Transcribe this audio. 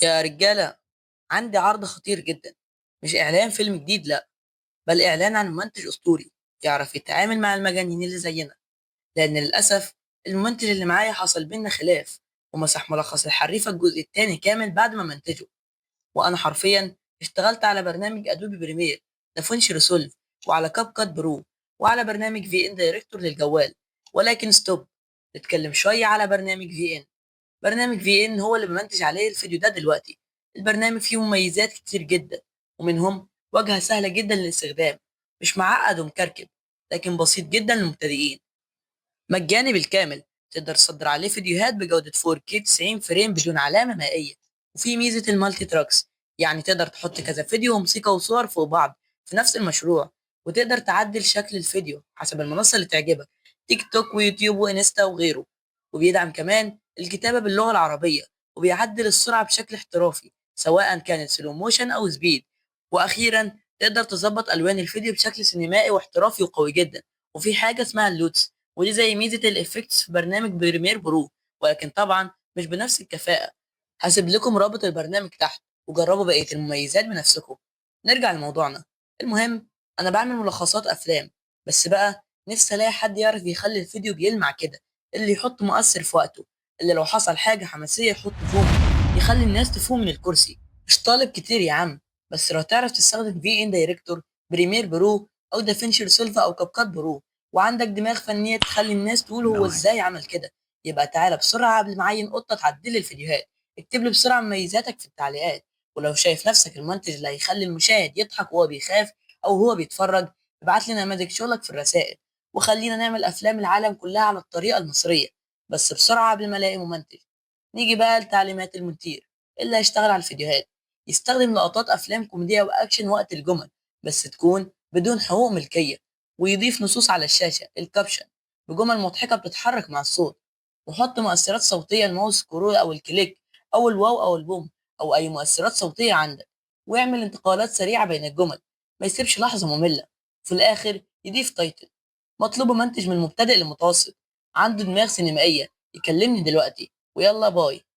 يا رجالة، عندي عرض خطير جدا. مش إعلان فيلم جديد، لأ، بل إعلان عن منتج أسطوري يعرف يتعامل مع المجانين اللي زينا. لأن للأسف المنتج اللي معايا حصل بينا خلاف، ومسح ملخص الحريفة الجزء التاني كامل بعد ما منتجه. وأنا حرفيا اشتغلت على برنامج أدوبي بريمير، دافنشي ريسولف، وعلى كاب كات برو، وعلى برنامج في إن دايركتور للجوال. ولكن ستوب، نتكلم شوية على برنامج في إن. برنامج في ان هو اللي بمنتج عليه الفيديو ده دلوقتي. البرنامج فيه مميزات كتير جدا، ومنهم واجهة سهلة جدا للاستخدام، مش معقد ومكركب، لكن بسيط جدا للمبتدئين. مجاني بالكامل، تقدر تصدر عليه فيديوهات بجودة 4K 90 فريم بدون علامة مائية. وفي ميزة المالتي تراكس، يعني تقدر تحط كذا فيديو وموسيقى وصور فوق بعض في نفس المشروع، وتقدر تعدل شكل الفيديو حسب المنصة اللي تعجبك، تيك توك ويوتيوب وانستا وغيره. وبيدعم كمان الكتابة باللغة العربية، وبيعدل السرعة بشكل احترافي سواء كانت سلو موشن أو سبيد. وأخيرا تقدر تظبط ألوان الفيديو بشكل سينمائي واحترافي وقوي جدا. وفي حاجة اسمها اللوتس، ودي زي ميزة الإفكتس في برنامج بريمير برو، ولكن طبعا مش بنفس الكفاءة. هسيب لكم رابط البرنامج تحت، وجربوا بقية المميزات بنفسكم. نرجع لموضوعنا المهم. أنا بعمل ملخصات أفلام، بس بقى نفسي ألاقي حد يعرف يخلي الفيديو بيلمع كده، اللي يحط مؤثر في وقته، اللي لو حصل حاجة حماسية يحط فوم يخلي الناس تفوق من الكرسي. مش طالب كتير يا عم، بس لو تعرف تستخدم في ان دايركتور، بريمير برو، او دافنشي ريسولف، او كاب كات برو، وعندك دماغ فنية تخلي الناس تقول هو ازاي Nice. عمل كده، يبقى تعالى بسرعة قبل ما اعين قطة تعدل الفيديوهات. اكتب لي بسرعة مميزاتك في التعليقات. ولو شايف نفسك المنتج اللي هيخلي المشاهد يضحك وهو بيخاف او هو بيتفرج، ابعت لي نماذج شغلك في الرسائل، وخلينا نعمل افلام العالم كلها على الطريقة المصرية. بس بسرعة قبل ما الاقي ممنتج. نيجي بقى لتعليمات المونتير اللي هيشتغل على الفيديوهات. يستخدم لقطات افلام كوميدية واكشن وقت الجمل، بس تكون بدون حقوق ملكية. ويضيف نصوص على الشاشة الكابشن بجمل مضحكة بتتحرك مع الصوت. وحط مؤثرات صوتية، الماوس سكرول أو الكليك أو الواو أو البوم، أو أي مؤثرات صوتية عندك. واعمل انتقالات سريعة بين الجمل، ما يسيبش لحظة مملة. في الآخر يضيف تايتل: مطلوب منتج من مبتدئ لمتوسط، عنده دماغ سينمائية، يكلمني دلوقتي. ويلا باي.